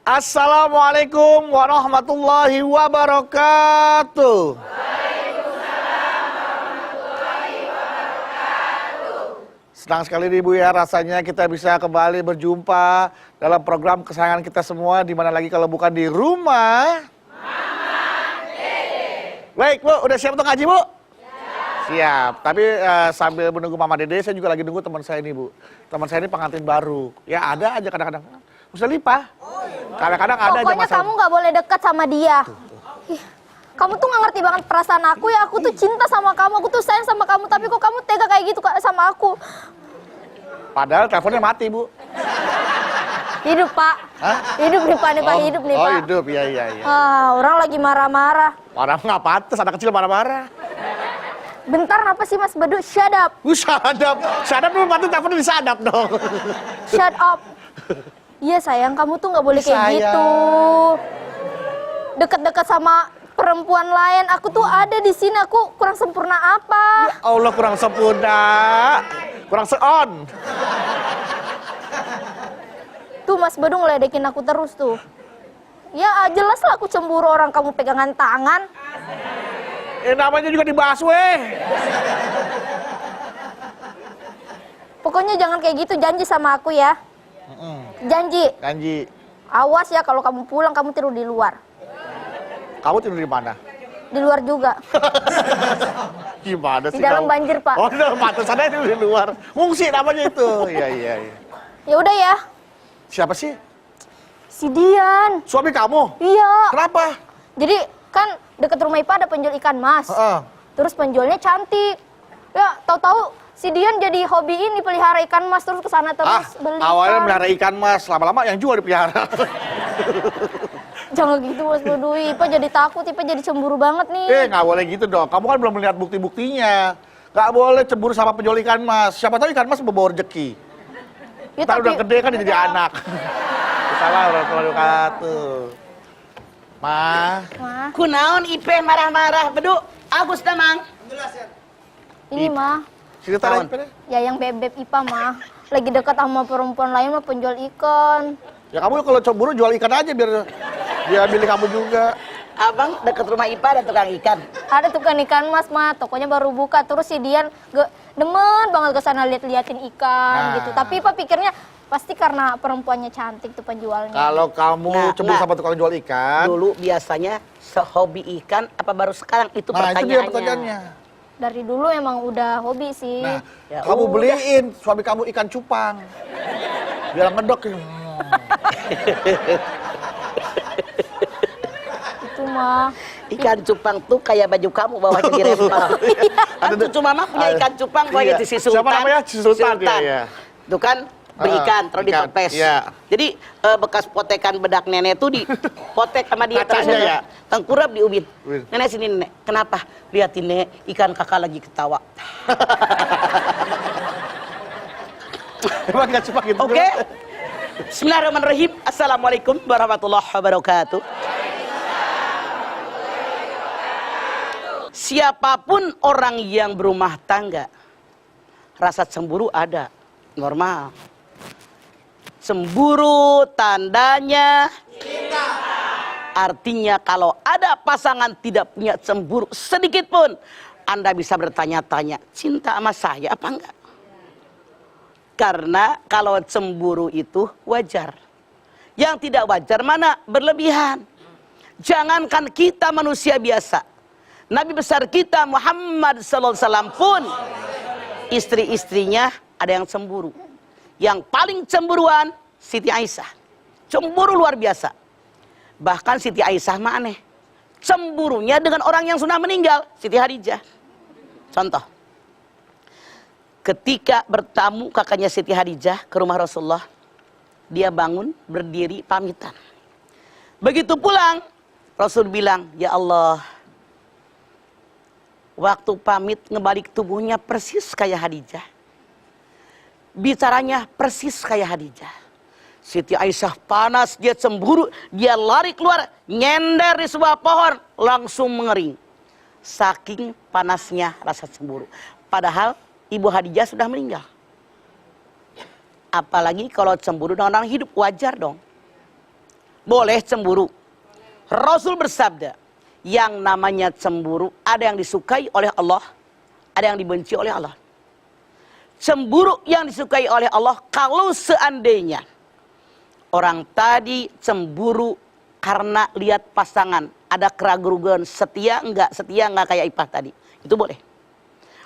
Assalamualaikum warahmatullahi wabarakatuh. Senang sekali nih Bu ya, rasanya kita bisa kembali berjumpa dalam program kesayangan kita semua, di mana lagi kalau bukan di rumah. Mama Dede. Baik Bu, udah siap untuk ngaji Bu? Siap, tapi sambil menunggu Mama Dede, saya juga lagi nunggu teman saya ini Bu. Teman saya ini pengantin baru. Ya ada aja kadang-kadang. Mustalifah. Kadang-kadang ada aja pokoknya kamu nggak boleh dekat sama dia. Ih, kamu tuh nggak ngerti banget perasaan aku ya. Aku tuh cinta sama kamu, aku tuh sayang sama kamu. Tapi kok kamu tega kayak gitu sama aku? Padahal teleponnya mati Bu. Hidup Pak. Hah? Hidup nih Pak, hidup nih Pak. Oh hidup, iya. Orang lagi marah-marah. Marah nggak pantas, anak kecil marah-marah. Bentar, apa sih Mas Bedu? Shut up. Shut up dulu, patut teleponnya disadap dong. Shut up. Iya sayang, kamu tuh nggak boleh kayak gitu. Deket-deket sama perempuan lain. Aku tuh ada di sini. Aku kurang sempurna apa? Ya Allah, kurang sempurna, kurang seon. Tuh Mas Bedu ngeledekin aku terus tuh. Ya jelas lah aku cemburu, orang kamu pegangan tangan. Namanya juga dibahas weh. Pokoknya jangan kayak gitu, janji sama aku ya. Janji. Awas ya kalau kamu pulang kamu tidur di luar. Kamu tidur di mana? Di luar juga. Gimana sih? Di dalam banjir Pak. Oh, di dalam pantesan aja tidur di luar. Ngungsi namanya itu. Iya. Ya udah ya. Siapa sih? Si Dian. Suami kamu? Iya. Kenapa? Jadi kan deket rumah Ipa ada penjual ikan mas. Terus penjualnya cantik. Ya tahu-tahu si Dian jadi hobi ini, pelihara ikan mas, terus kesana terus beli ikan. Awalnya melihara ikan mas, lama-lama yang jual dipelihara. Jangan gitu Mas Bedu, Ipa jadi takut, Ipa jadi cemburu banget nih. Nggak boleh gitu dong, kamu kan belum melihat bukti-buktinya. Nggak boleh cemburu sama penjual ikan mas, siapa tahu ikan mas membawa rezeki. Ya, ntar udah gede kan jadi anak. Assalamualaikum warahmatullahi wabarakatuh. Ma. Kunaon Ipe marah-marah, Bedu? Agus damang. Ini mah. Cerita lagi Ipe. Ya yang bebek Ipa mah lagi dekat sama perempuan lain mah penjual ikan. Ya kamu kalau cemburu jual ikan aja biar dia milih kamu juga. Abang deket rumah Ipa ada tukang ikan. Ada tukang ikan mas mah, tokonya baru buka. Terus si Dian demen banget kesana liatin ikan gitu. Tapi Ipa pikirnya pasti karena perempuannya cantik tuh penjualnya. Kalau kamu cemburu sama tukang jual ikan. Dulu biasanya sehobi ikan apa baru sekarang itu pertanyaannya. Itu dia pertanyaannya. Dari dulu emang udah hobi sih. Nah, ya kamu beliin suami kamu ikan cupang. Biar ngedok. Itu mah. Ikan cupang tuh kayak baju kamu bawahnya dirempel. Kan cucu mama punya ikan cupang kayak di si Sultan. Siapa namanya? Si Sultan. Ya. Tuh kan berikan terus ditopes. Ya. Jadi bekas potekan bedak nenek tuh dipotek sama dia terus ya. tengkurap diubin. Nenek sini nenek. Kenapa? Lihatin nek ikan kakak lagi ketawa. Emang gak cupang gitu. Oke. Bismillahirrahmanirrahim. Assalamualaikum warahmatullahi wabarakatuh. Siapapun orang yang berumah tangga, rasa cemburu ada, normal. Cemburu tandanya cinta. Artinya kalau ada pasangan tidak punya cemburu sedikit pun, Anda bisa bertanya-tanya, cinta sama saya apa enggak? Karena kalau cemburu itu wajar. Yang tidak wajar mana? Berlebihan. Jangankan kita manusia biasa. Nabi besar kita Muhammad SAW pun istri-istrinya ada yang cemburu. Yang paling cemburuan Siti Aisyah. Cemburu luar biasa. Bahkan Siti Aisyah mah aneh. Cemburunya dengan orang yang sudah meninggal, Siti Hadijah. Contoh. Ketika bertamu kakaknya Siti Hadijah ke rumah Rasulullah, dia bangun, berdiri, pamitan. Begitu pulang, Rasul bilang, "Ya Allah, waktu pamit ngebalik tubuhnya persis kayak Hadijah. Bicaranya persis kayak Hadijah." Siti Aisyah panas, dia cemburu, dia lari keluar, nyender di sebuah pohon, langsung mengering. Saking panasnya rasa cemburu. Padahal Ibu Hadijah sudah meninggal. Apalagi kalau cemburu dengan orang hidup, wajar dong. boleh cemburu. Rasul bersabda, yang namanya cemburu ada yang disukai oleh Allah, ada yang dibenci oleh Allah. Cemburu yang disukai oleh Allah kalau seandainya orang tadi cemburu karena lihat pasangan, ada keraguan, setia enggak kayak Ipah tadi, itu boleh.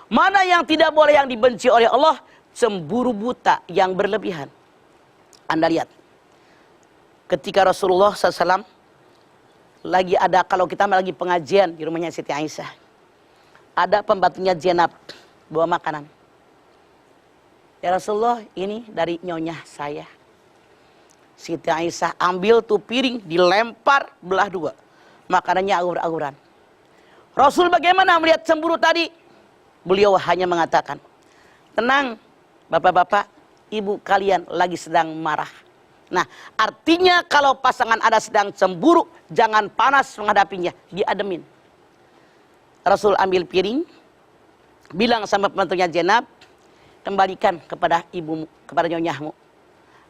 Mana yang tidak boleh, yang dibenci oleh Allah, cemburu buta yang berlebihan. Anda lihat, ketika Rasulullah SAW lagi ada, kalau kita lagi pengajian di rumahnya Siti Aisyah, ada pembantunya Zainab bawa makanan. Ya Rasulullah, ini dari nyonya saya. Siti Aisyah ambil tuh piring, dilempar belah dua. Makanannya agur-aguran. Rasul bagaimana melihat cemburu tadi? Beliau hanya mengatakan, tenang bapak-bapak, ibu kalian lagi sedang marah. Nah, artinya kalau pasangan Anda sedang cemburu, jangan panas menghadapinya, diademin. Rasul ambil piring, bilang sama pembantunya Zainab, kembalikan kepada ibumu, kepada nyonyahmu.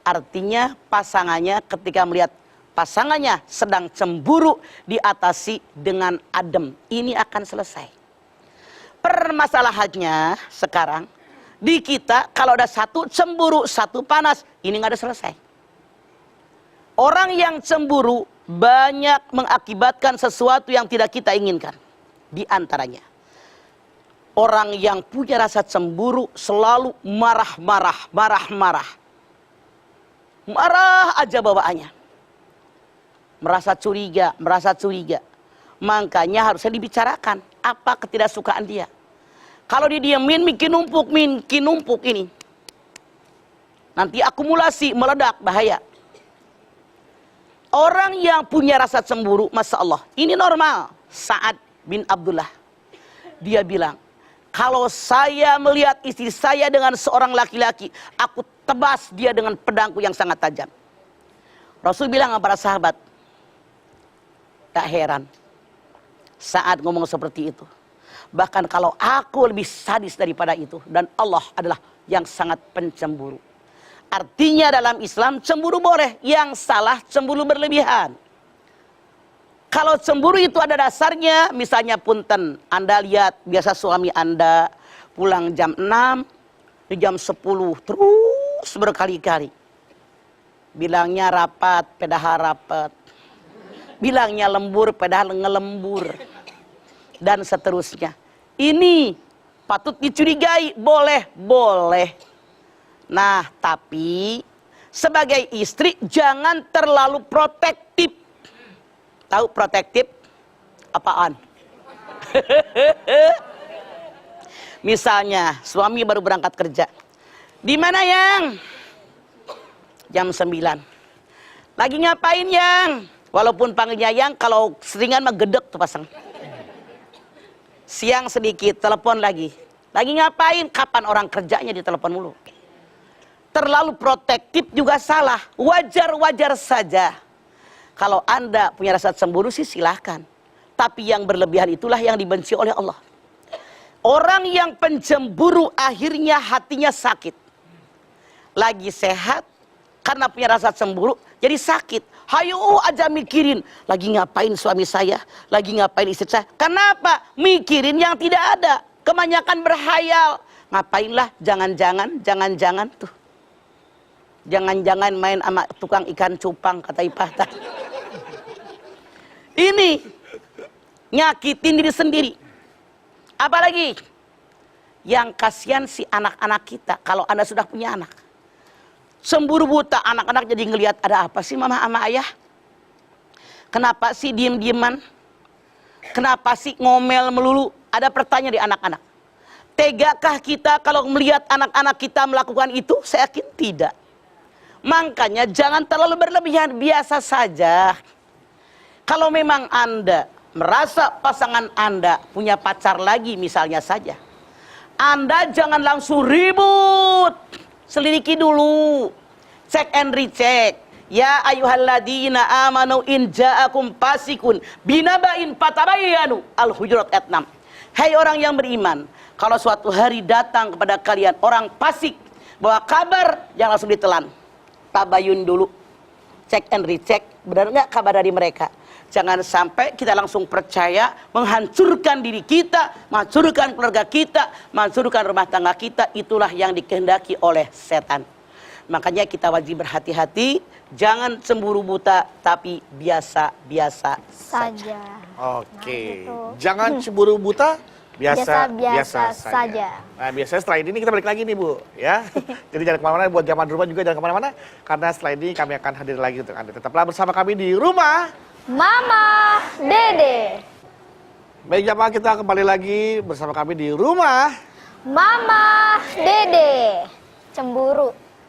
Artinya pasangannya ketika melihat pasangannya sedang cemburu, diatasi dengan adem. Ini akan selesai. Permasalahannya sekarang, di kita kalau ada satu cemburu, satu panas, ini nggak ada selesai. Orang yang cemburu banyak mengakibatkan sesuatu yang tidak kita inginkan. Di antaranya, orang yang punya rasa cemburu selalu marah-marah. Marah aja bawaannya. Merasa curiga. Makanya harusnya dibicarakan apa ketidaksukaan dia. Kalau didiemin makin numpuk ini. Nanti akumulasi, meledak, bahaya. Orang yang punya rasa cemburu, Masya Allah, ini normal. Sa'ad bin Abdullah, dia bilang, kalau saya melihat istri saya dengan seorang laki-laki, aku tebas dia dengan pedangku yang sangat tajam. Rasul bilang kepada sahabat, tak heran Sa'ad ngomong seperti itu. Bahkan kalau aku lebih sadis daripada itu, dan Allah adalah yang sangat pencemburu. Artinya dalam Islam cemburu boleh, yang salah cemburu berlebihan. Kalau cemburu itu ada dasarnya, misalnya punten, Anda lihat biasa suami Anda pulang jam 6, di jam 10 terus berkali-kali. Bilangnya rapat, padahal rapat. Bilangnya lembur, padahal ngelembur. Dan seterusnya. Ini patut dicurigai, boleh. Nah, tapi sebagai istri jangan terlalu protektif. Tahu protektif? Apaan? Misalnya, suami baru berangkat kerja. Di mana, Yang? Jam 9. Lagi ngapain, Yang? Walaupun panggilnya Yang, kalau seringan mah gedek tuh pasang. Siang sedikit, telepon lagi. Lagi ngapain? Kapan orang kerjanya ditelepon mulu? Terlalu protektif juga salah. Wajar-wajar saja. Kalau Anda punya rasa cemburu sih silahkan. Tapi yang berlebihan itulah yang dibenci oleh Allah. Orang yang pencemburu akhirnya hatinya sakit. Lagi sehat, karena punya rasa cemburu, jadi sakit. Hayo aja mikirin, lagi ngapain suami saya, lagi ngapain istri saya. Kenapa? Mikirin yang tidak ada. Kebanyakan berhayal. Ngapainlah, jangan-jangan tuh. Jangan-jangan main sama tukang ikan cupang, kata Ipah tadi. Ini nyakitin diri sendiri. Apalagi yang kasihan si anak-anak kita. Kalau Anda sudah punya anak, cemburu buta, anak-anak jadi ngelihat ada apa sih mama sama ayah? Kenapa sih diem-dieman? Kenapa sih ngomel melulu? Ada pertanyaan di anak-anak. Tegakah kita kalau melihat anak-anak kita melakukan itu? Saya yakin tidak. Makanya jangan terlalu berlebihan, biasa saja. Kalau memang Anda merasa pasangan Anda punya pacar lagi misalnya saja, Anda jangan langsung ribut. Selidiki dulu. Cek and recheck. Ya ayyuhalladzina amanu in ja'akum fasikun binaba'in fatabayyanu. Al-Hujurat ayat 6. Hai orang yang beriman, kalau suatu hari datang kepada kalian orang fasik bawa kabar, jangan langsung ditelan. Tabayun dulu. cek and recheck, benar nggak kabar dari mereka. Jangan sampai kita langsung percaya, menghancurkan diri kita, menghancurkan keluarga kita, menghancurkan rumah tangga kita. Itulah yang dikehendaki oleh setan. Makanya kita wajib berhati-hati, jangan cemburu buta, tapi biasa-biasa saja. Oke, Nah, gitu. jangan cemburu buta, biasa Biasa saja. Nah, biasanya setelah ini kita balik lagi nih Bu, ya. Jadi jangan kemana-mana, buat zaman rumah juga jangan kemana-mana, karena setelah ini kami akan hadir lagi untuk Anda. Tetaplah bersama kami di rumah Mama Dede. Baik jamaah, kita kembali lagi bersama kami di rumah Mama Dede.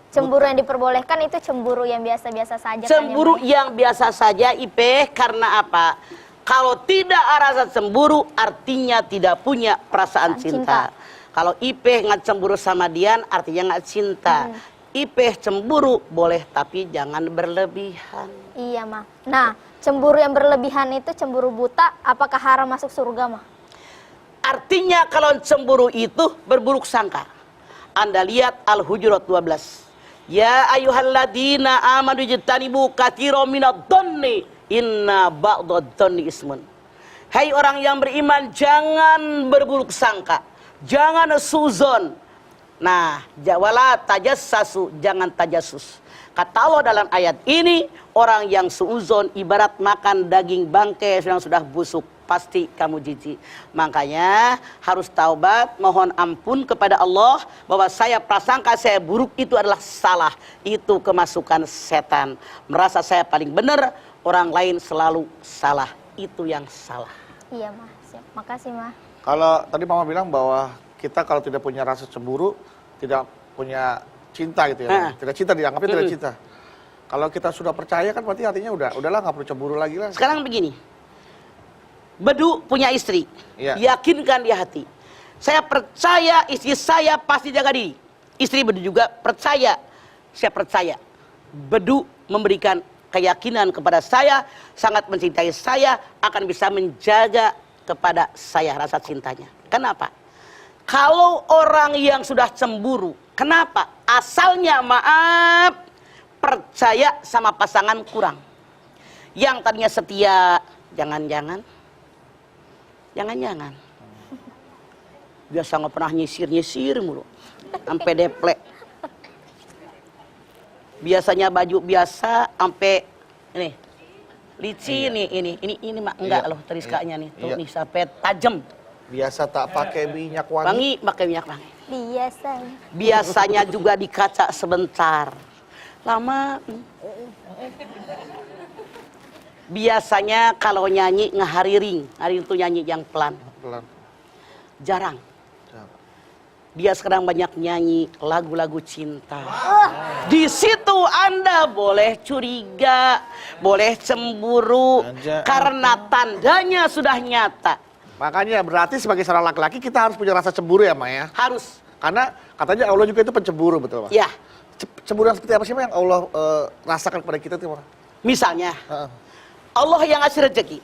Cemburu yang diperbolehkan itu cemburu yang biasa-biasa saja. Cemburu kan, ya, yang biasa saja IP, karena apa? Kalau tidak rasa cemburu, artinya tidak punya perasaan cinta. Kalau IP nggak cemburu sama Dian, artinya nggak cinta. IP cemburu boleh, tapi jangan berlebihan. Iya, mah. Nah, cemburu yang berlebihan itu cemburu buta, apakah haram masuk surga, mah? Artinya kalau cemburu itu berburuk sangka. Anda lihat Al-Hujurat 12. Ya ayyuhalladzina amanu jtanibu katsiran minadh-dhanni inna ba'dadh-dhanni ismun. Hai orang yang beriman, jangan berburuk sangka, jangan suzon. Nah, wala tajassasu, jangan tajasus. Kata Allah dalam ayat ini, orang yang suuzon ibarat makan daging bangkai yang sudah busuk, pasti kamu jijik. Makanya harus taubat, mohon ampun kepada Allah bahwa saya prasangka saya buruk itu adalah salah. Itu kemasukan setan. Merasa saya paling benar, orang lain selalu salah. Itu yang salah. Iya, mah. Siap. Makasih, mah. Kalau tadi Mama bilang bahwa kita kalau tidak punya rasa cemburu, tidak punya cinta gitu ya. Tidak cinta, dianggapnya tidak cinta. Kalau kita sudah percaya kan berarti artinya udahlah nggak perlu cemburu lagi lah. Sekarang begini. Bedu punya istri. Iya. Yakinkan di hati. Saya percaya istri saya pasti jaga diri. Istri Bedu juga percaya. Saya percaya. Bedu memberikan keyakinan kepada saya, sangat mencintai saya, akan bisa menjaga kepada saya rasa cintanya. Kenapa? Kalau orang yang sudah cemburu, kenapa? Asalnya maaf, percaya sama pasangan kurang. Yang tadinya setia, jangan-jangan biasa nggak pernah nyisir mulu, sampai deplek. Biasanya baju biasa, sampai ini licin nih, ini mak enggak loh teriskanya nih, tuh nih sampai tajam. Biasa tak pakai minyak wangi. Pakai minyak wangi. Biasanya juga di kaca sebentar, lama. Biasanya kalau nyanyi ngehariring, hari itu nyanyi yang pelan. Jarang. Dia sekarang banyak nyanyi lagu-lagu cinta. Di situ Anda boleh curiga, boleh cemburu, karena tandanya sudah nyata. Makanya berarti sebagai seorang laki-laki kita harus punya rasa cemburu ya, Ma ya? Harus. Karena katanya Allah juga itu pencemburu, betul, Ma? Ya. Cemburu yang seperti apa sih, Ma, yang Allah rasakan kepada kita tuh, Ma? Misalnya, Allah yang ngasih rezeki,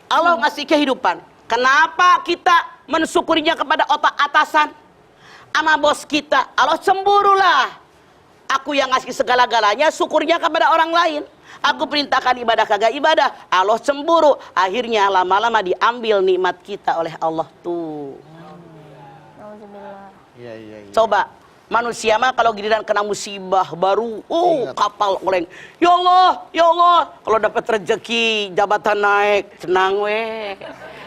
Allah ngasih kehidupan. Kenapa kita mensyukurinya kepada otak atasan? Sama bos kita, Allah cemburulah. Aku yang ngasih segala-galanya, syukurnya kepada orang lain. Aku perintahkan ibadah kagak ibadah, Allah cemburu. Akhirnya lama-lama diambil nikmat kita oleh Allah tuh. Coba, manusia mah kalau giliran kena musibah baru, kapal oleng. Ya Allah, kalau dapat rezeki, jabatan naik, senang weh.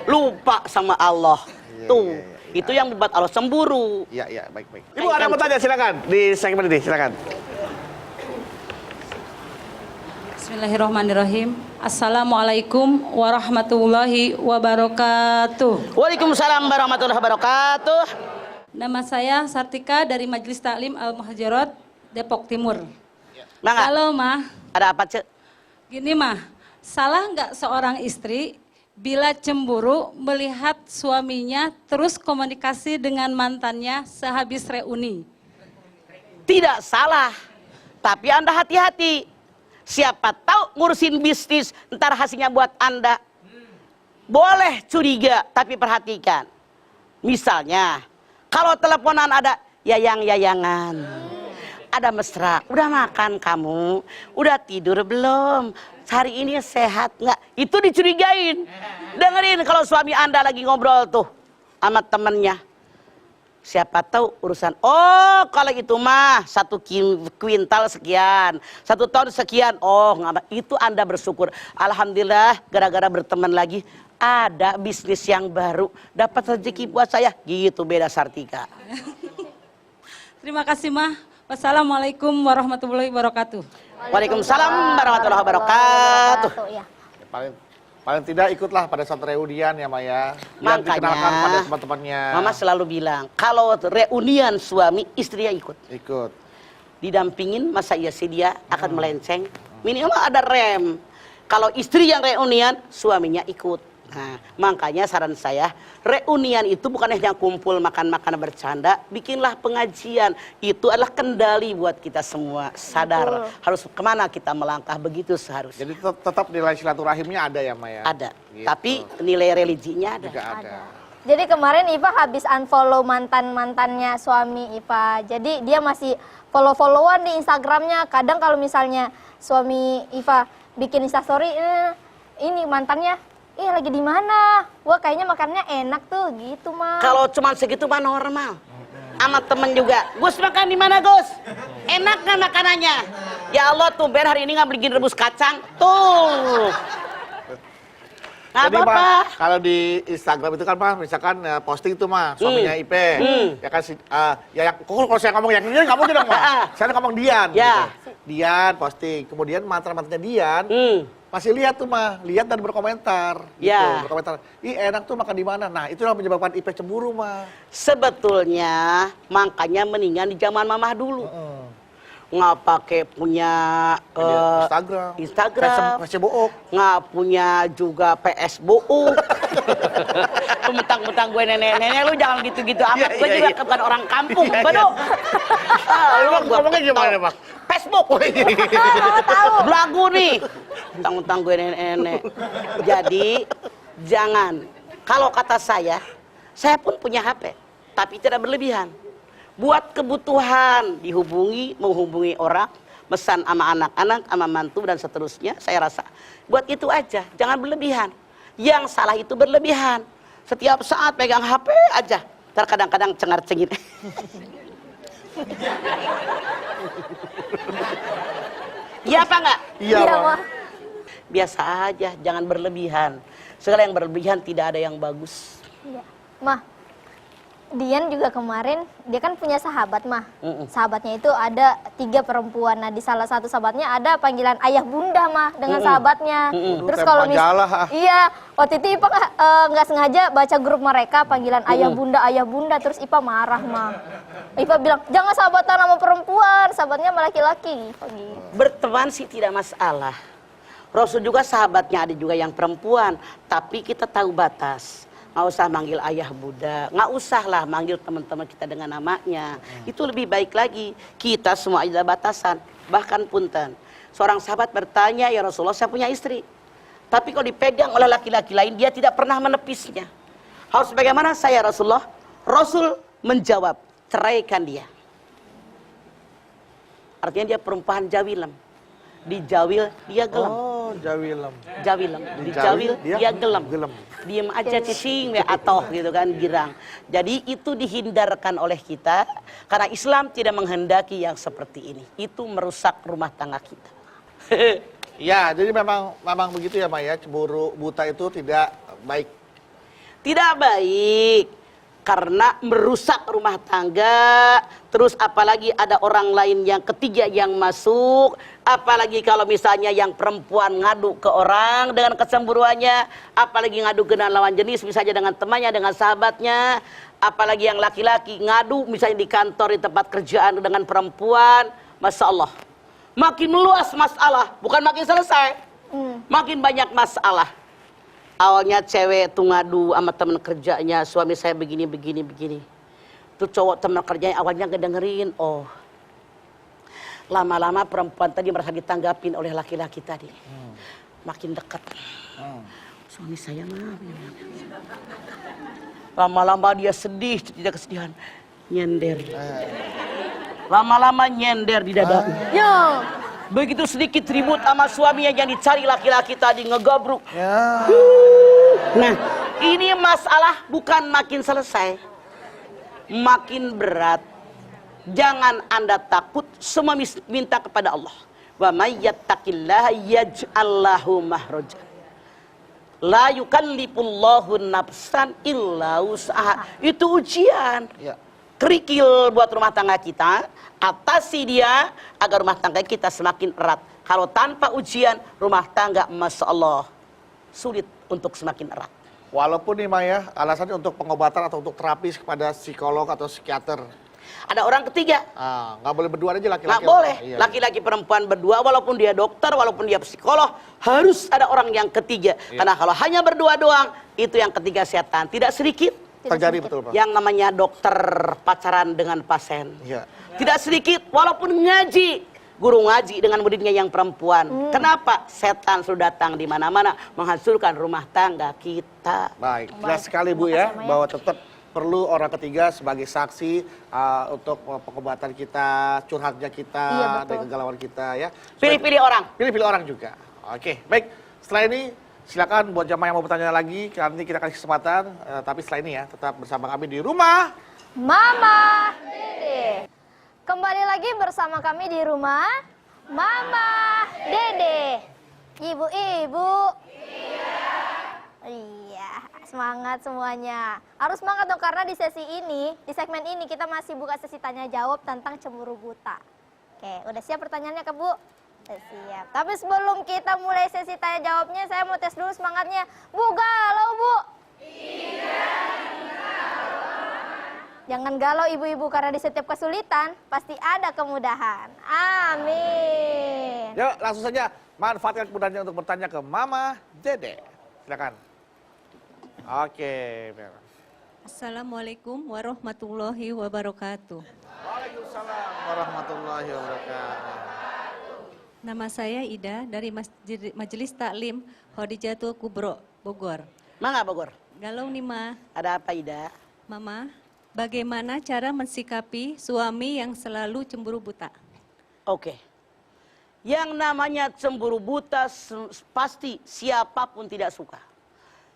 Lupa sama Allah. Tuh, itu yang membuat Allah cemburu. Iya, baik. Ibu ada yang mau tanya, silakan. Di segmen ini, silakan. Bismillahirrahmanirrahim. Assalamualaikum warahmatullahi wabarakatuh. Waalaikumsalam warahmatullahi wabarakatuh. Nama saya Sartika dari Majelis Taklim Al-Muhajirat, Depok Timur. Mangga. Halo, Mah. Ada apa, Cek? Gini, Mah. Salah nggak seorang istri bila cemburu melihat suaminya terus komunikasi dengan mantannya sehabis reuni? Tidak salah. Tapi Anda hati-hati. Siapa tahu ngurusin bisnis, ntar hasilnya buat Anda. Boleh curiga, tapi perhatikan. Misalnya, kalau teleponan ada yayang-yayangan, ada mesra. Udah makan kamu? Udah tidur belum? Hari ini sehat nggak? Itu dicurigain. Dengerin kalau suami Anda lagi ngobrol tuh sama temennya. Siapa tahu urusan, oh kalau itu mah 1 kuintal sekian, 1 ton sekian, oh itu Anda bersyukur. Alhamdulillah gara-gara berteman lagi, ada bisnis yang baru, dapat rezeki buat saya, gitu beda Sartika. Terima kasih mah. Wassalamualaikum warahmatullahi wabarakatuh. Waalaikumsalam warahmatullahi wabarakatuh. Ya. Paling tidak ikutlah pada saat reunian ya Maya. Biar Makanya dikenalkan pada teman-temannya. Mama selalu bilang, kalau reunian suami, istrinya ikut. Ikut. Didampingin, masa iya sih dia akan melenceng. Minimal ada rem. Kalau istri yang reunian, suaminya ikut. Nah, makanya saran saya, reunian itu bukan hanya kumpul makan-makan bercanda, bikinlah pengajian. Itu adalah kendali buat kita semua. Sadar, harus kemana kita melangkah, begitu seharusnya. Jadi tetap nilai silaturahimnya ada ya Maya? Ada, Gitu. tapi nilai religinya ada. Juga ada. Jadi kemarin Iva habis unfollow mantannya suami Iva. Jadi dia masih follow-followan di Instagramnya. Kadang kalau misalnya suami Iva bikin instastory, ini mantannya, lagi di mana? Wah kayaknya makannya enak tuh, gitu mah. Kalau cuma segitu mah normal. Sama temen juga, Gus makan di mana Gus? Enak nggak makanannya? Ya Allah tuh Ben hari ini nggak bikin rebus kacang tuh. Nggak Jadi apa-apa. Mah, kalau di Instagram itu kan Mah, misalkan suaminya itu mah suaminya Ipe. Ya kan kalau saya ngomong yang ini nggak mungkin dong Mah. Saya ngomong Dian. Ya. Gitu. Dian posting. Kemudian mantan-mantannya Dian masih lihat tuh Mah, lihat dan berkomentar. Gitu, Ya. berkomentar. Ih enak tuh makan di mana. Nah itu yang menyebabkan Ipe cemburu Mah. Sebetulnya makanya mendingan di zaman mamah dulu. Nggak pakai punya Instagram, Facebook, nggak punya juga PS book. Lu mentang-mentang gue nenek-nenek, lu jangan gitu-gitu amat. Gue juga bukan orang kampung, bedo. Lu ngomongnya gimana Pak? Facebook. Belagu nih. Mentang-mentang gue nenek-nenek. Jadi jangan. Kalau kata saya pun punya HP, tapi tidak berlebihan. Buat kebutuhan menghubungi orang, pesan sama anak-anak, sama mantu dan seterusnya, saya rasa buat itu aja, jangan berlebihan. Yang salah itu berlebihan. Setiap saat pegang HP aja, terkadang-kadang cengar-cengir. Iya apa enggak? Iya Mah. Biasa aja, jangan berlebihan. Segala yang berlebihan tidak ada yang bagus. Iya. Mah, Dian juga kemarin, dia kan punya sahabat Mah. Sahabatnya itu ada 3 perempuan. Nah di salah satu sahabatnya ada panggilan ayah bunda Mah dengan sahabatnya. Terus kalau iya, waktu itu Ipa nggak sengaja baca grup mereka panggilan ayah bunda. Terus Ipa marah Mah. Ipa bilang jangan sahabatan sama perempuan, sahabatnya sama laki-laki. Gitu. Berteman sih tidak masalah. Rasul juga sahabatnya ada juga yang perempuan, tapi kita tahu batas. Nggak usah manggil ayah bunda, nggak usah lah manggil teman-teman kita dengan namanya. Itu lebih baik lagi. Kita semua ada batasan. Bahkan punten, seorang sahabat bertanya, ya Rasulullah saya punya istri. Tapi kalau dipegang oleh laki-laki lain, dia tidak pernah menepisnya. Harus bagaimana saya Rasulullah? Rasul menjawab, ceraikan dia. Artinya dia perempuan jawilem. Dijawil dia gelem. Oh, jawilem. Jawilem. Dijawil dia gelem. Diem aja cicing atoh gitu kan, girang. Jadi itu dihindarkan oleh kita karena Islam tidak menghendaki yang seperti ini. Itu merusak rumah tangga kita. Ya, jadi memang begitu ya Maya, cemburu buta itu tidak baik. Tidak baik karena merusak rumah tangga. Terus apalagi ada orang lain yang ketiga yang masuk. Apalagi kalau misalnya yang perempuan ngadu ke orang dengan kecemburuannya, apalagi ngadu ke lawan jenis misalnya dengan temannya, dengan sahabatnya, apalagi yang laki-laki ngadu misalnya di kantor, di tempat kerjaan dengan perempuan, Masya Allah. Makin meluas masalah, bukan makin selesai. Makin banyak masalah. Awalnya cewek tuh ngadu sama teman kerjanya, suami saya begini. Tuh cowok teman kerjanya awalnya ngedengerin, oh. Lama-lama perempuan tadi merasa ditanggapin oleh laki-laki tadi. Makin dekat. Suami saya mah. Lama-lama dia sedih, tidak kesedihan. Nyender. lama-lama nyender di dada. Yo. Begitu sedikit ribut sama suaminya yang dicari laki-laki tadi ngegabruk. Ya. Nah, ini masalah bukan makin selesai, makin berat. Jangan Anda takut, semua minta kepada Allah. Wa may yattaqillaha yaj'al lahu mahraja. La yukallifullahu nafsan illa wus'aha. Itu ujian. Ya. Kerikil buat rumah tangga kita, atasi dia agar rumah tangga kita semakin erat. Kalau tanpa ujian, rumah tangga Masya Allah sulit untuk semakin erat. Walaupun nih Maya, alasannya untuk pengobatan atau untuk terapi kepada psikolog atau psikiater. Ada orang ketiga, Nggak boleh berdua aja laki-laki. nggak boleh. Iya. Laki-laki perempuan berdua, walaupun dia dokter, walaupun dia psikolog, harus ada orang yang ketiga. Iya. Karena kalau hanya berdua doang, itu yang ketiga setan. Tidak sedikit Terjadi betul Pak. yang namanya dokter pacaran dengan pasien. Iya. Tidak sedikit, walaupun ngaji, guru ngaji dengan muridnya yang perempuan. Kenapa? Setan sudah datang di mana-mana menghancurkan rumah tangga kita. Baik, jelas sekali Bu ya, bahwa tetap perlu orang ketiga sebagai saksi untuk pengobatan kita, curhatnya kita, Iya, betul. dan kegalauan kita ya. Pilih-pilih orang. Pilih-pilih orang juga. Oke, baik. Setelah ini silakan buat jamaah yang mau bertanya lagi, nanti kita kasih kesempatan. Tapi setelah ini ya, tetap bersama kami di rumah. Mama Dede. Kembali lagi bersama kami di rumah Mama Dede. Ibu-ibu. Iya, semangat semuanya. Harus semangat dong karena di sesi ini, di segmen ini kita masih buka sesi tanya jawab tentang cemburu buta. Oke, udah siap pertanyaannya Kak Bu? Udah siap. Tapi sebelum kita mulai sesi tanya jawabnya, saya mau tes dulu semangatnya. Bu, galau Bu. Jangan galau ibu-ibu karena di setiap kesulitan pasti ada kemudahan. Amin. Yuk, langsung saja manfaatkan kemudahannya untuk bertanya ke Mama Dede. Silakan. Oke. Assalamualaikum warahmatullahi wabarakatuh. Waalaikumsalam warahmatullahi wabarakatuh. Nama saya Ida dari Majelis Taklim Khadijatul Kubro, Bogor. Mangga Bogor. Galau nih Ma. Ada apa Ida? Mama, bagaimana cara mensikapi suami yang selalu cemburu buta? Oke. Yang namanya cemburu buta pasti siapapun tidak suka.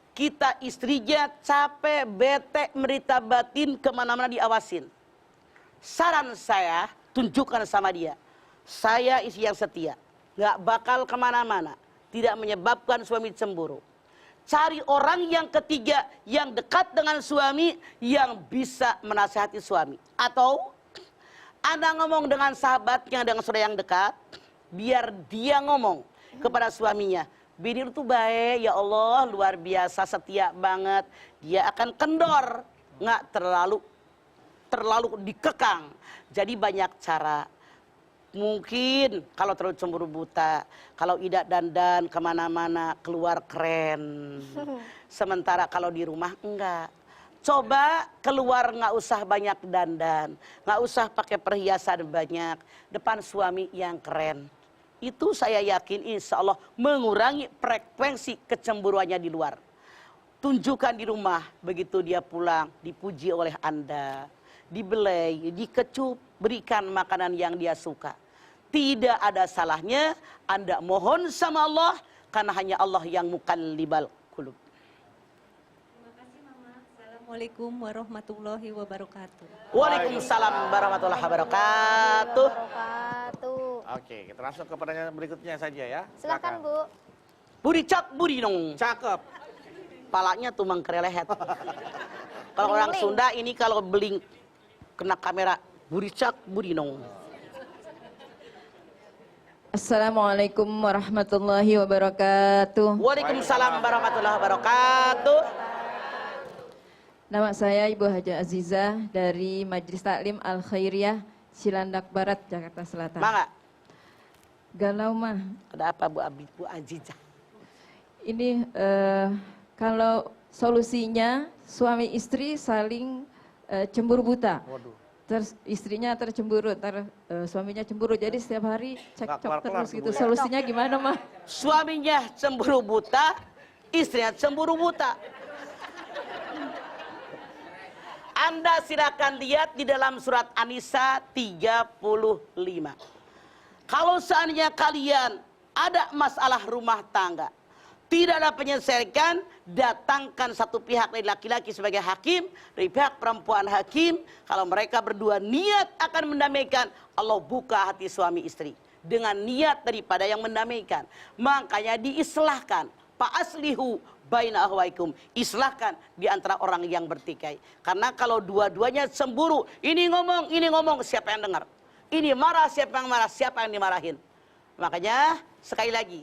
Kita istrinya capek, bete, merita batin, kemana-mana diawasin. Saran saya, tunjukkan sama dia. Saya istri yang setia. Gak bakal kemana-mana. Tidak menyebabkan suami cemburu. Cari orang yang ketiga yang dekat dengan suami yang bisa menasihati suami. Atau Anda ngomong dengan sahabatnya, dengan saudara yang dekat. Biar dia ngomong kepada suaminya. Bini lu tuh baik, ya Allah, luar biasa, setia banget. Dia akan kendor, nggak terlalu dikekang. Jadi banyak cara. Mungkin kalau terlalu cemburu buta, kalau Ida dandan kemana-mana keluar keren. Sementara kalau di rumah enggak. Coba keluar nggak usah banyak dandan, nggak usah pakai perhiasan banyak, depan suami yang keren. Itu saya yakin insya Allah mengurangi frekuensi kecemburuannya di luar. Tunjukkan di rumah, begitu dia pulang, dipuji oleh Anda. Dibelai, dikecup, berikan makanan yang dia suka. Tidak ada salahnya Anda mohon sama Allah, karena hanya Allah yang mukallibal qulub. Terima kasih Mama. Assalamualaikum warahmatullahi wabarakatuh. Waalaikumsalam warahmatullahi wabarakatuh. Oke, kita langsung ke pertanyaan berikutnya saja ya. Silakan Bu. Buricak burinong. Cakep. Palanya tuh mengkerelehet. Kalau orang Beling-beling. Sunda ini kalau beling kena kamera, buricak burinong. Assalamualaikum warahmatullahi wabarakatuh. Waalaikumsalam warahmatullahi wabarakatuh. Nama saya Ibu Haja Aziza dari Majelis Taklim Al Khairiyah, Cilandak Barat, Jakarta Selatan. Mangga. Galau mah, Ada apa Bu Aziza? ini kalau solusinya suami istri saling cemburu buta. Waduh. Terus istrinya tercemburu, suaminya cemburu. Jadi setiap hari Nggak cekcok kelar-kelar terus tuh, gitu. Bu, ya. Solusinya gimana mah? Suaminya cemburu buta, istrinya cemburu buta. Anda silakan lihat di dalam surat An-Nisa 35. Kalau seandainya kalian ada masalah rumah tangga, tidak ada penyelesaian, datangkan satu pihak dari laki-laki sebagai hakim, dari pihak perempuan hakim. Kalau mereka berdua niat akan mendamaikan, Allah buka hati suami istri dengan niat daripada yang mendamaikan. Makanya diislahkan. Fa aslihu baina ahwaikum, islahkan di antara orang yang bertikai. Karena kalau dua-duanya cemburu, ini ngomong, siapa yang dengar? Ini marah, siapa yang marah? Siapa yang dimarahin? Makanya sekali lagi,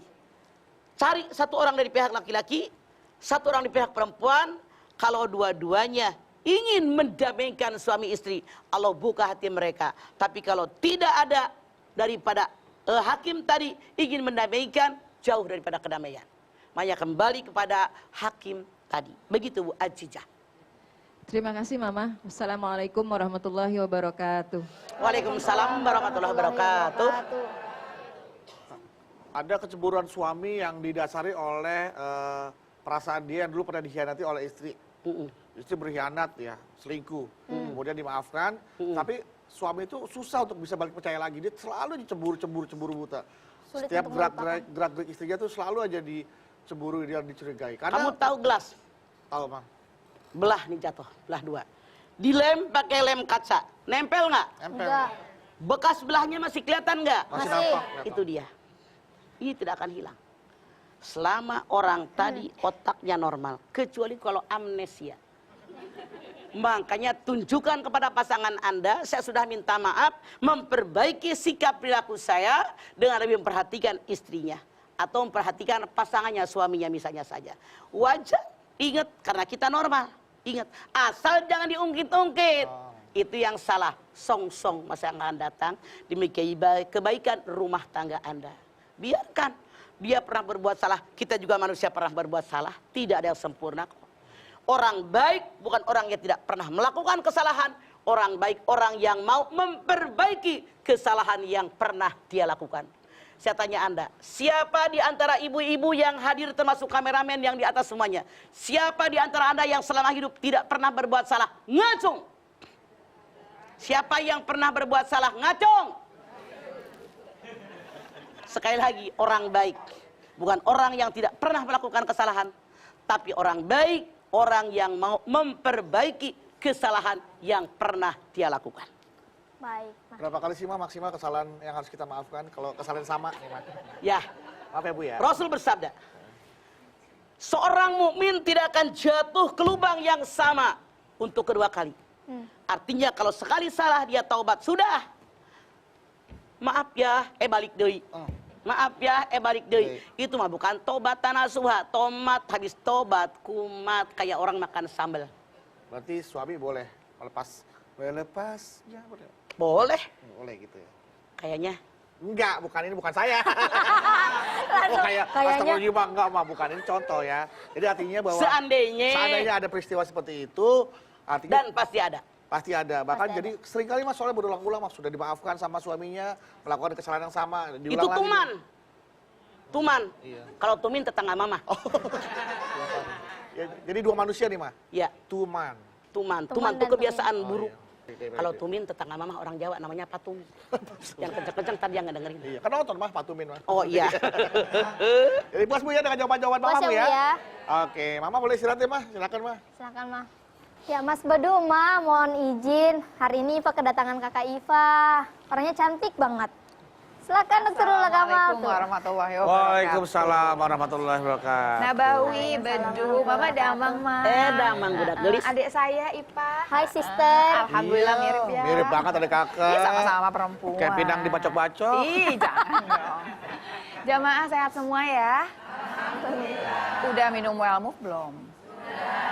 cari satu orang dari pihak laki-laki, satu orang di pihak perempuan. Kalau dua-duanya ingin mendamaikan suami istri, Allah buka hati mereka. Tapi kalau tidak ada daripada hakim tadi ingin mendamaikan, jauh daripada kedamaian. Makanya kembali kepada hakim tadi. Begitu Bu Azizah. Terima kasih Mama. Wassalamualaikum warahmatullahi wabarakatuh. Waalaikumsalam warahmatullahi wabarakatuh. Ada kecemburuan suami yang didasari oleh perasaan dia yang dulu pernah dikhianati oleh istri. Istri berkhianat ya, selingkuh. Kemudian dimaafkan, tapi suami itu susah untuk bisa balik percaya lagi. Dia selalu cemburu buta. Sulit Setiap untuk gerak-gerik istrinya tuh selalu aja dicemburu, dia dicurigai. Kamu tahu gelas? Tahu, Bang. Belah nih jatuh, belah dua. Dilem pakai lem kaca, nempel nggak? Nempel. Enggak. Bekas belahnya masih kelihatan nggak? Masih Masih. nampak. Itu dia. Ini tidak akan hilang. Selama orang tadi otaknya normal, kecuali kalau amnesia. Makanya tunjukkan kepada pasangan Anda, saya sudah minta maaf, memperbaiki sikap perilaku saya dengan lebih memperhatikan istrinya. Atau memperhatikan pasangannya, suaminya misalnya saja. Wajar, ingat, karena kita normal. Ingat, asal jangan diungkit-ungkit. Itu yang salah. Song-song masa yang akan datang demi kebaikan rumah tangga Anda. Biarkan dia pernah berbuat salah, kita juga manusia pernah berbuat salah. Tidak ada yang sempurna kok. Orang baik bukan orang yang tidak pernah melakukan kesalahan. Orang baik orang yang mau memperbaiki kesalahan yang pernah dia lakukan. Saya tanya Anda, siapa di antara ibu-ibu yang hadir termasuk kameramen yang di atas semuanya? Siapa di antara Anda yang selama hidup tidak pernah berbuat salah? Ngacung. Siapa yang pernah berbuat salah? Ngacung. Sekali lagi, orang baik bukan orang yang tidak pernah melakukan kesalahan, tapi orang baik orang yang mau memperbaiki kesalahan yang pernah dia lakukan. Baik. Berapa kali sih, Ma, maksimal kesalahan yang harus kita maafkan? Kalau kesalahan sama nih, Ma. Ya, Maaf ya, Bu ya. Rasul bersabda, seorang mukmin tidak akan jatuh ke lubang yang sama untuk kedua kali. Artinya kalau sekali salah dia taubat, sudah. Maaf ya, balik deui. Maaf ya, balik deui. Itu mah bukan tobat nasuha, tomat habis tobat kumat kayak orang makan sambal. Berarti suami boleh melepas ya boleh. Boleh. Boleh gitu ya. Kayaknya. Enggak, ini bukan saya. Kayaknya. Astagfirullah, enggak, Ma, bukan, ini contoh ya. Jadi artinya bahwa seandainya ada peristiwa seperti itu, artinya Dan pasti ada. pasti ada. Bahkan Pasti jadi seringkali Mas soalnya berulang-ulang, Mas sudah dimaafkan sama suaminya, melakukan kesalahan yang sama, diulang Itu lagi. tuman. Tuman. Iya. Kalau tumin tetangga mama. Ya, jadi dua manusia nih, Ma. Ya, Tuman. tuman. Tuman Tuman itu dan kebiasaan Oh, buruk. iya. Oke, Kalau baik. tumin tetangga mama orang Jawa namanya patumin. Yang kenceng-kenceng tadi yang nggak dengerin. Iya, kan nonton, Mah, patumin, Mah. Oh iya. Jadi puas, Bu, ya dengan jawaban-jawaban Puas Mama, Bu, ya, Bu, ya. ya. Oke, Mama boleh istirahat ya, Mah. Silakan, Mah. Silakan, Ma. Ya, Mas Bedu, Ma, mohon izin. Hari ini Iva kedatangan kakak Iva. Orangnya cantik banget. Silakan Dokter Lula Kamal. Assalamualaikum warahmatullahi wabarakatuh. Waalaikumsalam warahmatullahi wabarakatuh. Nabawi, Bedu, Mama Damang, Ma. Damang budak gelis. Adik saya, Ipa. Hai, sister. Alhamdulillah mirip ya. Mirip banget ada kakak. Iya, sama-sama perempuan. Kayak pinang dibacok-bacok. Ih, jangan dong. Jamaah sehat semua ya. Udah minum Wellmove belum?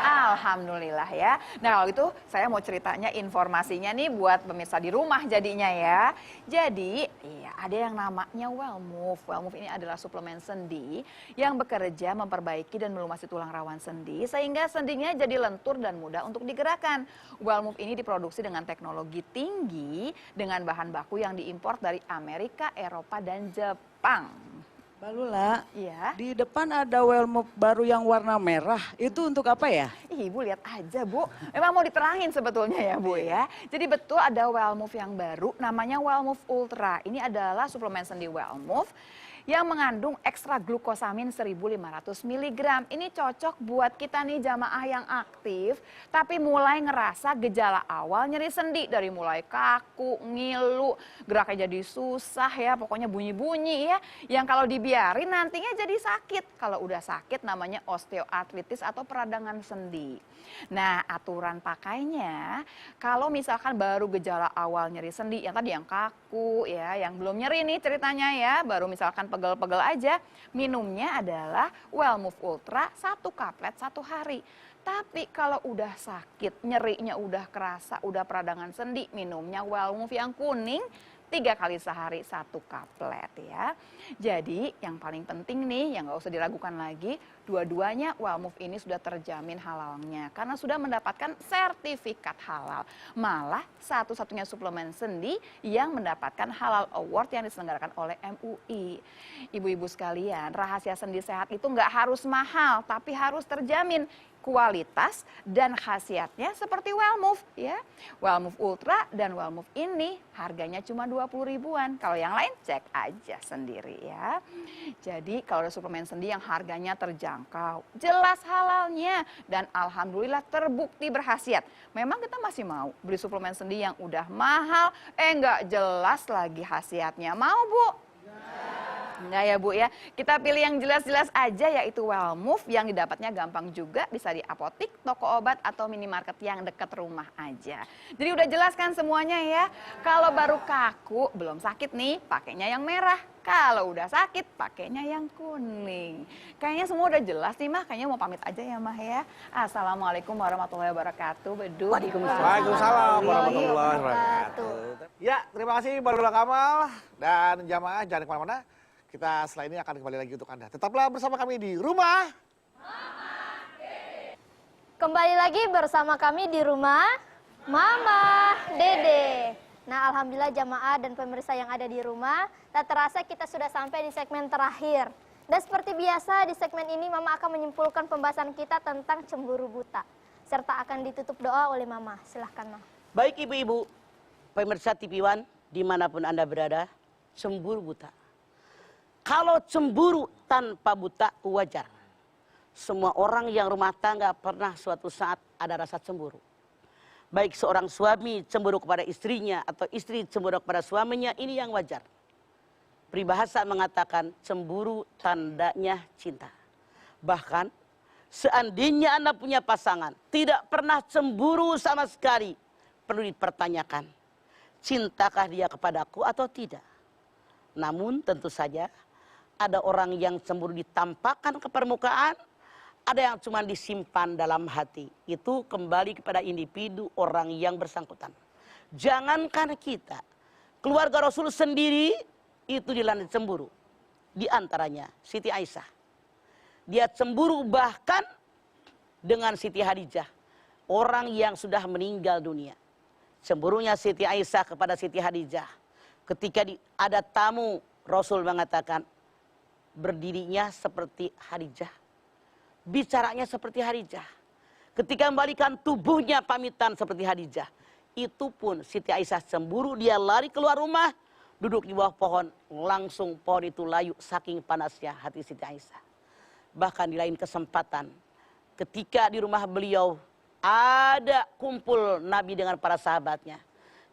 Alhamdulillah ya. Nah kalau gitu saya mau ceritanya informasinya nih buat pemirsa di rumah jadinya ya. Jadi iya ada yang namanya Wellmove. Wellmove ini adalah suplemen sendi yang bekerja memperbaiki dan melumasi tulang rawan sendi sehingga sendinya jadi lentur dan mudah untuk digerakkan. Wellmove ini diproduksi dengan teknologi tinggi dengan bahan baku yang diimpor dari Amerika, Eropa dan Jepang. Mbak Lula, Iya. di depan ada well move baru yang warna merah. Itu untuk apa ya? Ih, Ibu lihat aja, Bu. Memang mau diterangin sebetulnya ya, Bu ya. Jadi betul ada well move yang baru, namanya well move ultra. Ini adalah suplemen sendi well move yang mengandung ekstra glukosamin 1500 mg. Ini cocok buat kita nih jamaah yang aktif, tapi mulai ngerasa gejala awal nyeri sendi. Dari mulai kaku, ngilu, geraknya jadi susah ya, pokoknya bunyi-bunyi ya. Yang kalau dibiarin nantinya jadi sakit. Kalau udah sakit namanya osteoartritis atau peradangan sendi. Nah, aturan pakainya, kalau misalkan baru gejala awal nyeri sendi, yang tadi yang kaku ya, yang belum nyeri nih ceritanya ya, baru misalkan pegel-pegel aja, minumnya adalah Well Move Ultra 1 kaplet 1 hari. Tapi kalau udah sakit, nyerinya udah kerasa, udah peradangan sendi, minumnya Well Move yang kuning 3 kali sehari 1 kaplet ya. Jadi yang paling penting nih, yang nggak usah diragukan lagi, dua-duanya Well Move ini sudah terjamin halalnya karena sudah mendapatkan sertifikat halal. Malah satu-satunya suplemen sendi yang mendapatkan halal award yang diselenggarakan oleh MUI. Ibu-ibu sekalian, rahasia sendi sehat itu nggak harus mahal, tapi harus terjamin kualitas dan khasiatnya seperti Well Move ya. Well Move Ultra dan Well Move ini harganya cuma 20 ribuan. Kalau yang lain cek aja sendiri ya. Jadi kalau ada suplemen sendi yang harganya terjangkau, jelas halalnya dan alhamdulillah terbukti berkhasiat. Memang kita masih mau beli suplemen sendi yang udah mahal, nggak jelas lagi khasiatnya. Mau, Bu? Enggak ya, Bu ya. Kita pilih yang jelas-jelas aja, yaitu Well Move yang didapatnya gampang juga, bisa di apotik, toko obat atau minimarket yang dekat rumah aja. Jadi udah jelas kan semuanya ya. Kalau baru kaku, belum sakit nih, pakainya yang merah. Kalau udah sakit, pakainya yang kuning. Kayaknya semua udah jelas nih, Mah. Kayaknya mau pamit aja ya, Mah ya. Assalamualaikum warahmatullahi wabarakatuh. Bedu. Waalaikumsalam warahmatullahi wabarakatuh. Ya, terima kasih Mbak Lula Kamal dan jamaah, jangan kemana-mana. Kita setelah ini akan kembali lagi untuk Anda. Tetaplah bersama kami di Rumah Kembali lagi bersama kami di rumah Mama Dede. Nah, alhamdulillah jamaah dan pemirsa yang ada di rumah, tak terasa kita sudah sampai di segmen terakhir. Dan seperti biasa di segmen ini Mama akan menyimpulkan pembahasan kita tentang cemburu buta. Serta akan ditutup doa oleh Mama. Silahkan, Ma. Baik ibu-ibu, pemirsa TV One, dimanapun Anda berada, cemburu buta. Kalau cemburu tanpa buta wajar. Semua orang yang rumah tangga pernah suatu saat ada rasa cemburu. Baik seorang suami cemburu kepada istrinya atau istri cemburu kepada suaminya, ini yang wajar. Peribahasa mengatakan cemburu tandanya cinta. Bahkan seandainya Anda punya pasangan, tidak pernah cemburu sama sekali, perlu dipertanyakan, cintakah dia kepadaku atau tidak? Namun tentu saja, ada orang yang cemburu ditampakkan ke permukaan, ada yang cuma disimpan dalam hati. Itu kembali kepada individu orang yang bersangkutan. Jangankan kita, keluarga Rasul sendiri itu dilanda cemburu. Di antaranya Siti Aisyah. Dia cemburu bahkan dengan Siti Hadijah, orang yang sudah meninggal dunia. Cemburunya Siti Aisyah kepada Siti Hadijah. Ketika ada tamu, Rasul mengatakan, berdirinya seperti Hadijah, bicaranya seperti Hadijah. Ketika membalikan tubuhnya pamitan seperti Hadijah. Itu pun Siti Aisyah cemburu, dia lari keluar rumah, duduk di bawah pohon, langsung pohon itu layu saking panasnya hati Siti Aisyah. Bahkan di lain kesempatan, ketika di rumah beliau ada kumpul Nabi dengan para sahabatnya,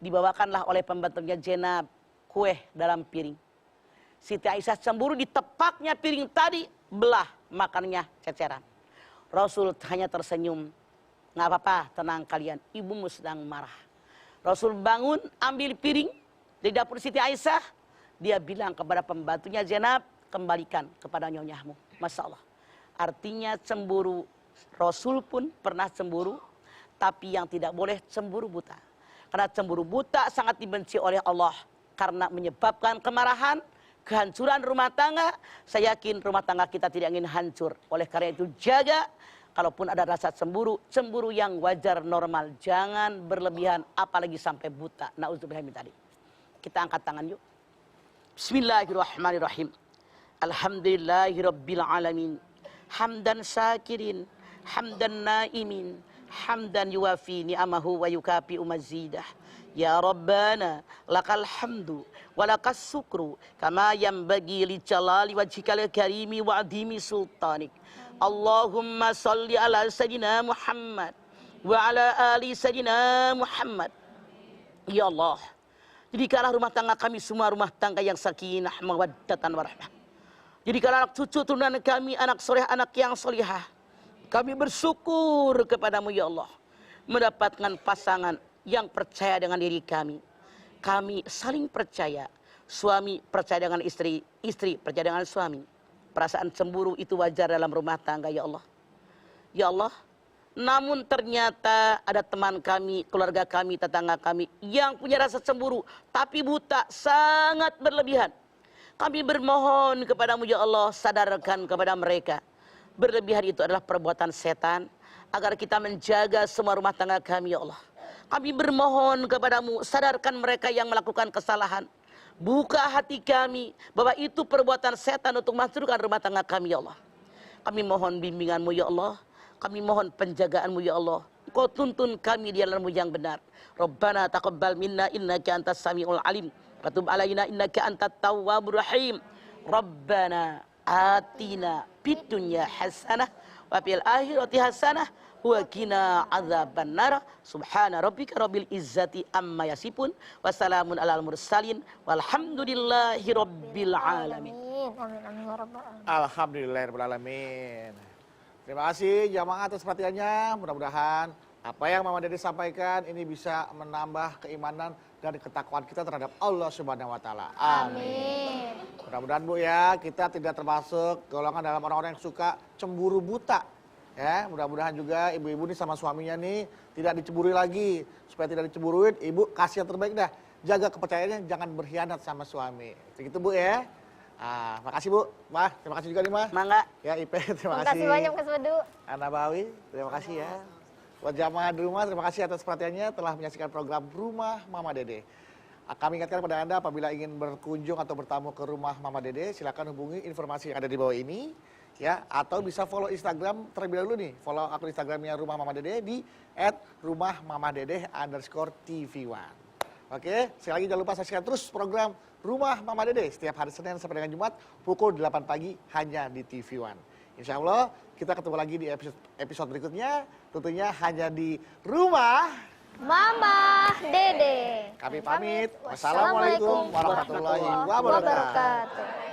dibawakanlah oleh pembantunya Jenab kue dalam piring. Siti Aisyah cemburu, ditepaknya piring tadi, belah makannya ceceran. Rasul hanya tersenyum, nggak apa-apa, tenang kalian, ibumu sedang marah. Rasul bangun, ambil piring dari dapur Siti Aisyah, dia bilang kepada pembantunya Jenab, kembalikan kepada nyonyahmu. Masya Allah. Artinya cemburu, Rasul pun pernah cemburu, tapi yang tidak boleh cemburu buta. Karena cemburu buta sangat dibenci oleh Allah, karena menyebabkan kemarahan, kehancuran rumah tangga. Saya yakin rumah tangga kita tidak ingin hancur. Oleh karena itu jaga, kalaupun ada rasa cemburu, cemburu yang wajar, normal. Jangan berlebihan, apalagi sampai buta. Na'udzubillah min dzalik. Kita angkat tangan yuk. Bismillahirrahmanirrahim. Alhamdulillahirabbil alamin. Hamdan syakirin, hamdan naimin, hamdan yuwafi ni'amahu wa yukafi mazidah. Ya Rabbana lakal hamdu wa lakas syukru kama yanbaghi li jalali wajhikal karimi wa adhimi sultanik. Allahumma salli ala sayyidina Muhammad wa ala ali sayyidina Muhammad. Ya Allah, jadikanlah rumah tangga kami semua rumah tangga yang sakinah mawaddatan warahmah. Jadikanlah anak cucu turunan kami anak soleh, anak yang solihah. Kami bersyukur kepadamu ya Allah, mendapatkan pasangan yang percaya dengan diri kami. Kami saling percaya. Suami percaya dengan istri, istri percaya dengan suami. Perasaan cemburu itu wajar dalam rumah tangga ya Allah. Ya Allah, namun ternyata ada teman kami, keluarga kami, tetangga kami yang punya rasa cemburu tapi buta, sangat berlebihan. Kami bermohon kepadamu ya Allah, sadarkan kepada mereka. Berlebihan itu adalah perbuatan setan, agar kita menjaga semua rumah tangga kami ya Allah. Kami bermohon kepadamu, sadarkan mereka yang melakukan kesalahan. Buka hati kami bahwa itu perbuatan setan untuk menghancurkan rumah tangga kami ya Allah. Kami mohon bimbinganmu ya Allah. Kami mohon penjagaanmu ya Allah. Kau tuntun kami di jalanmu yang benar. Rabbana taqabbal minna innaka antas samiul alim. Wa tub alaina innaka antat tawwabur rahim. Rabbana atina fid dunya hasanah wa fil akhirati hasanah wa qina adzabannar. Subhana rabbika rabbil izzati amma yasifun wa salamun alal mursalin walhamdulillahi rabbil alamin. Amin amin ya rabbal alamin. Alhamdulillahirabbil alamin. Terima kasih jamaah atas perhatiannya. Mudah-mudahan apa yang Mama Dede sampaikan ini bisa menambah keimanan dan ketakwaan kita terhadap Allah Subhanahu wa taala. Amin. Mudah-mudahan Bu ya, kita tidak termasuk golongan dalam orang-orang yang suka cemburu buta. Ya, mudah-mudahan juga ibu-ibu nih sama suaminya nih tidak dicemburui lagi. Supaya tidak dicemburuin, ibu kasih yang terbaik dah. Jaga kepercayaannya, jangan berkhianat sama suami. Begitu Bu ya. Ah, makasih Bu. Mah, terima kasih juga nih Mah. Mangga. Ya IP, terima Terima kasih. kasih banyak Mas Bedu. Ana Bawi, terima kasih ya. Buat jamaah di rumah, terima kasih atas perhatiannya telah menyaksikan program Rumah Mama Dede. Kami ingatkan kepada Anda apabila ingin berkunjung atau bertamu ke rumah Mama Dede, silakan hubungi informasi yang ada di bawah ini. Ya, atau bisa follow Instagram terlebih dahulu nih. Follow akun Instagramnya Rumah Mama Dede di @rumahmamadede_tv1. Oke, sekali lagi jangan lupa saksikan terus program Rumah Mama Dede setiap hari Senin sampai dengan Jumat pukul 8 pagi hanya di TV One. Insya Allah kita ketemu lagi di episode berikutnya, tentunya hanya di Rumah Mama Dede. Kami pamit. Wassalamualaikum warahmatullahi wabarakatuh.